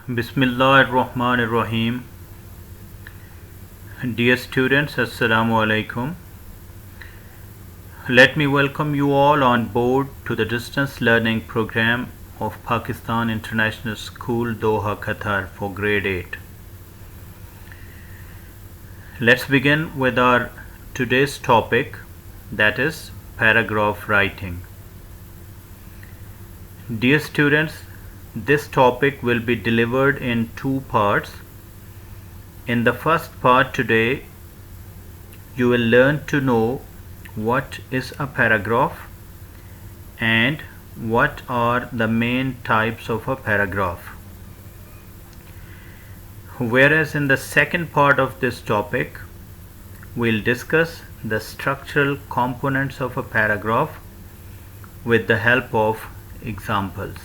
Bismillahirrahmanirrahim. Dear students, Assalamu alaikum. Let me welcome you all on board to the distance learning program of Pakistan International School, Doha, Qatar for grade 8. Let's begin with our today's topic, that is paragraph writing. Dear students, this topic will be delivered in two parts. In the first part today, you will learn to know what is a paragraph and what are the main types of a paragraph. Whereas in the second part of this topic, we'll discuss the structural components of a paragraph with the help of examples.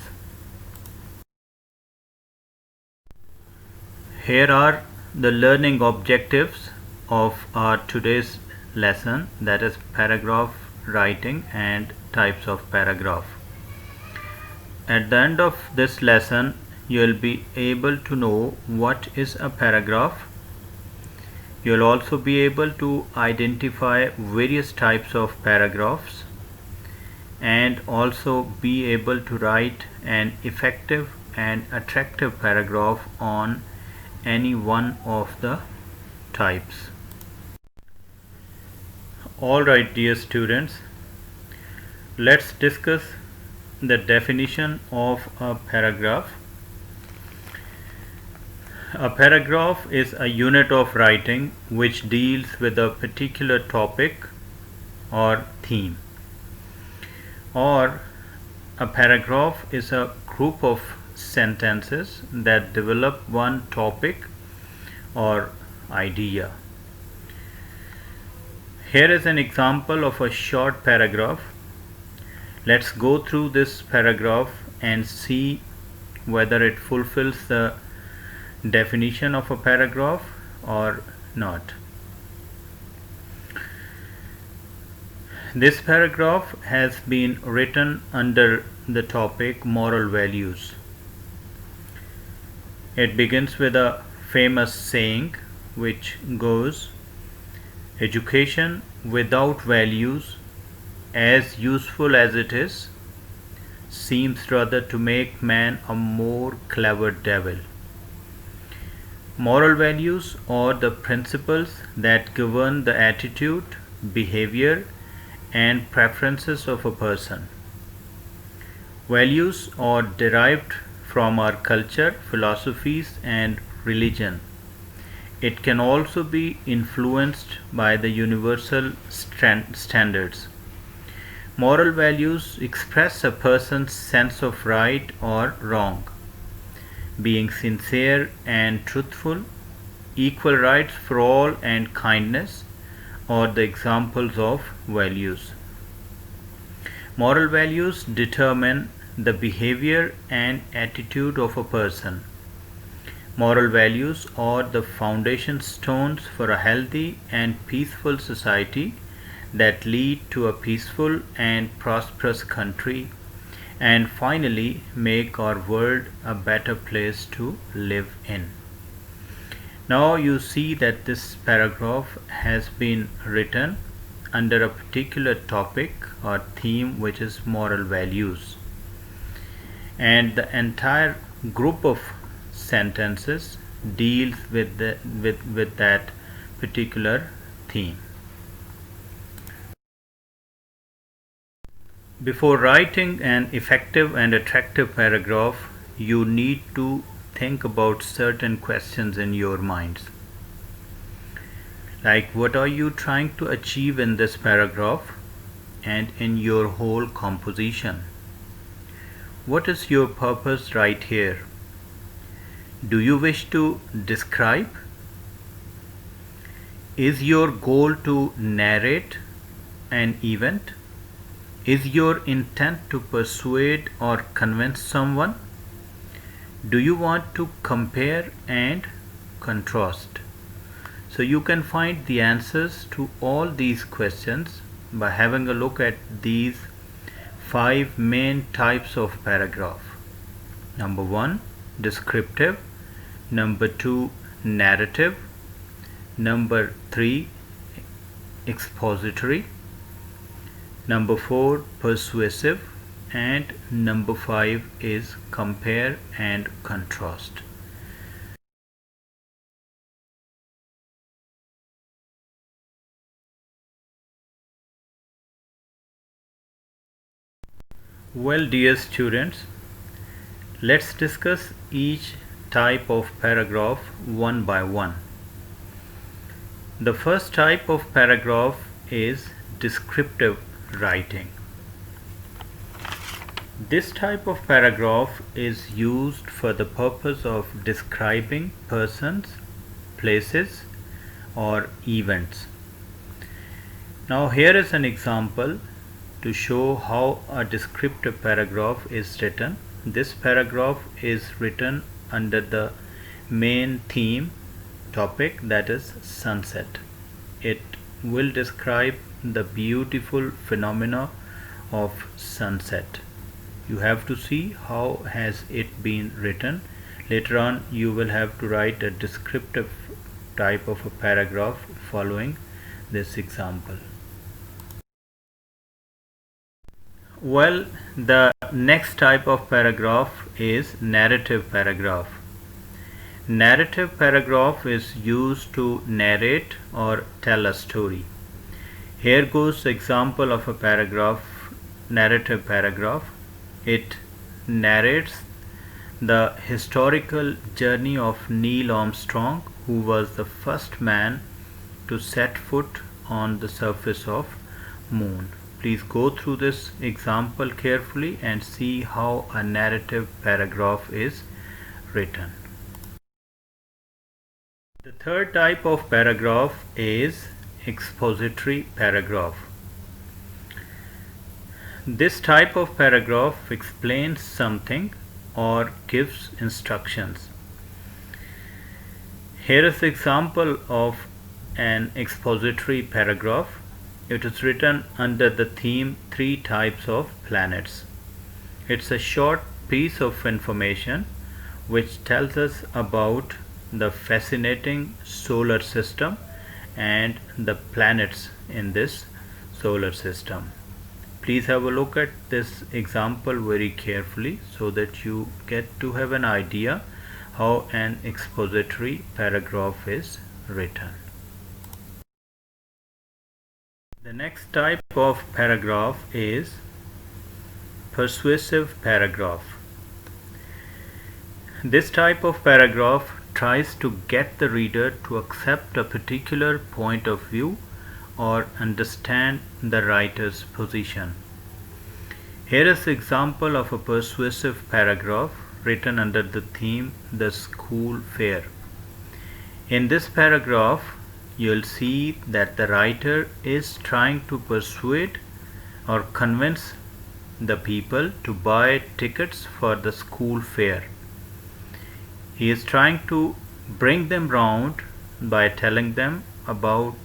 Here are the learning objectives of our today's lesson, that is paragraph writing and types of paragraph. At the end of this lesson, you will be able to know what is a paragraph. You will also be able to identify various types of paragraphs and also be able to write an effective and attractive paragraph on any one of the types. Alright, dear students, let's discuss the definition of a paragraph. A paragraph is a unit of writing which deals with a particular topic or theme. Or a paragraph is a group of sentences that develop one topic or idea. Here is an example of a short paragraph. Let's go through this paragraph and see whether it fulfills the definition of a paragraph or not. This paragraph has been written under the topic moral values. It begins with a famous saying which goes, "Education without values, as useful as it is, seems rather to make man a more clever devil." Moral values are the principles that govern the attitude, behavior, and preferences of a person. Values are derived from our culture, philosophies, and religion. It can also be influenced by the universal standards. Moral values express a person's sense of right or wrong, being sincere and truthful, equal rights for all, and kindness are the examples of values. Moral values determine the behavior and attitude of a person. Moral values are the foundation stones for a healthy and peaceful society that lead to a peaceful and prosperous country, and finally make our world a better place to live in. Now you see that this paragraph has been written under a particular topic or theme, which is moral values, and the entire group of sentences deals with that particular theme. Before writing an effective and attractive paragraph, you need to think about certain questions in your minds. Like, what are you trying to achieve in this paragraph and in your whole composition? What is your purpose right here? Do you wish to describe? Is your goal to narrate an event? Is your intent to persuade or convince someone? Do you want to compare and contrast? So you can find the answers to all these questions by having a look at these 5 main types of paragraph. Number 1, descriptive. Number 2, narrative. Number 3, expository. Number 4, persuasive. And number 5 is compare and contrast. Well, dear students, let's discuss each type of paragraph one by one. The first type of paragraph is descriptive writing. This type of paragraph is used for the purpose of describing persons, places, or events. Now here is an example to show how a descriptive paragraph is written. This paragraph is written under the main theme topic, that is sunset. It will describe the beautiful phenomena of sunset. You have to see how has it been written. Later on you will have to write a descriptive type of a paragraph following this example. Well, the next type of paragraph is narrative paragraph. Narrative paragraph is used to narrate or tell a story. Here goes the example of a paragraph, narrative paragraph. It narrates the historical journey of Neil Armstrong, who was the first man to set foot on the surface of moon. Please go through this example carefully and see how a narrative paragraph is written. The third type of paragraph is expository paragraph. This type of paragraph explains something or gives instructions. Here is the example of an expository paragraph. It is written under the theme 3 types of planets. It's a short piece of information which tells us about the fascinating solar system and the planets in this solar system. Please have a look at this example very carefully so that you get to have an idea how an expository paragraph is written. The next type of paragraph is persuasive paragraph. This type of paragraph tries to get the reader to accept a particular point of view or understand the writer's position. Here is the example of a persuasive paragraph written under the theme The School Fair. In this paragraph, you'll see that the writer is trying to persuade or convince the people to buy tickets for the school fair. He is trying to bring them round by telling them about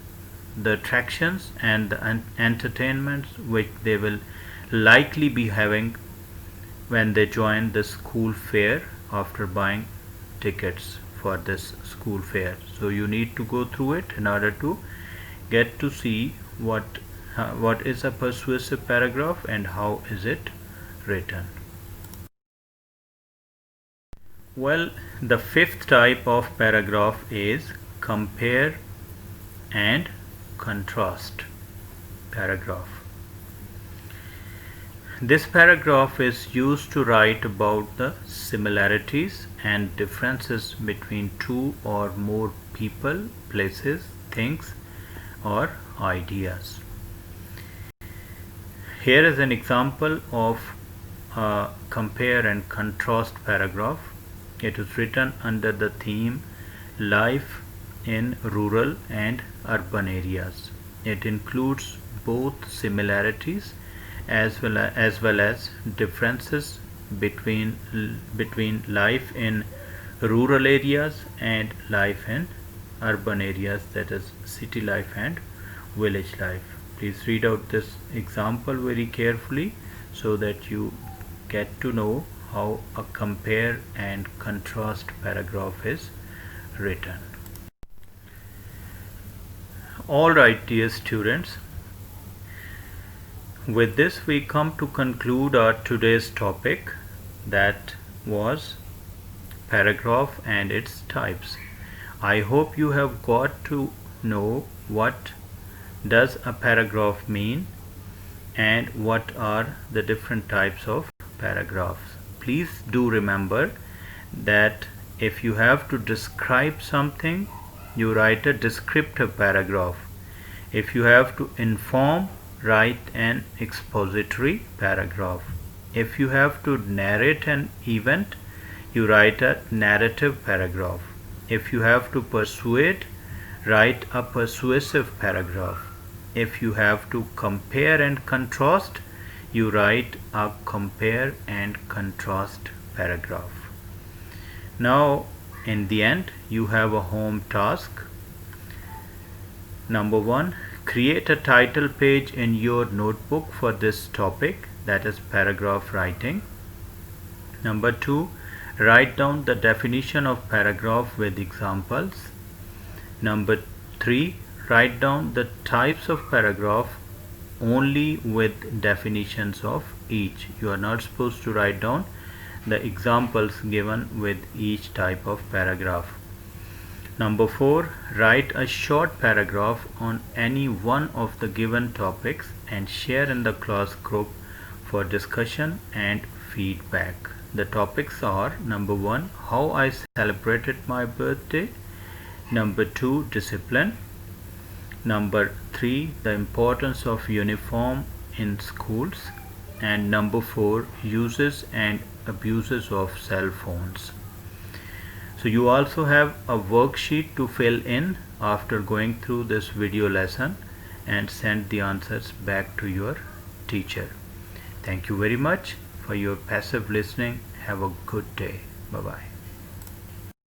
the attractions and the entertainments which they will likely be having when they join the school fair after buying tickets for this school fair. So you need to go through it in order to get to see what is a persuasive paragraph and how is it written. Well, the fifth type of paragraph is compare and contrast paragraph. This paragraph is used to write about the similarities and differences between two or more people, places, things, or ideas. Here is an example of a compare and contrast paragraph. It is written under the theme Life in Rural and Urban Areas. It includes both similarities as well as differences between life in rural areas and life in urban areas, that is city life and village life. Please read out this example very carefully so that you get to know how a compare and contrast paragraph is written. Alright, dear students, with this we come to conclude our today's topic, that was paragraph and its types. I hope you have got to know what does a paragraph mean and what are the different types of paragraphs. Please do remember that if you have to describe something, you write a descriptive paragraph. If you have to inform, write an expository paragraph. If you have to narrate an event, you write a narrative paragraph. If you have to persuade, write a persuasive paragraph. If you have to compare and contrast, you write a compare and contrast paragraph. Now, in the end, you have a home task. Number 1, create a title page in your notebook for this topic, that is paragraph writing. Number 2, write down the definition of paragraph with examples. Number 3, write down the types of paragraph only with definitions of each. You are not supposed to write down the examples given with each type of paragraph. Number 4, write a short paragraph on any one of the given topics and share in the class group for discussion and feedback. The topics are: number 1, how I celebrated my birthday. Number 2, discipline. Number 3, the importance of uniform in schools. And number 4, uses and abuses of cell phones. So you also have a worksheet to fill in after going through this video lesson and send the answers back to your teacher. Thank you very much for your passive listening. Have a good day. Bye bye.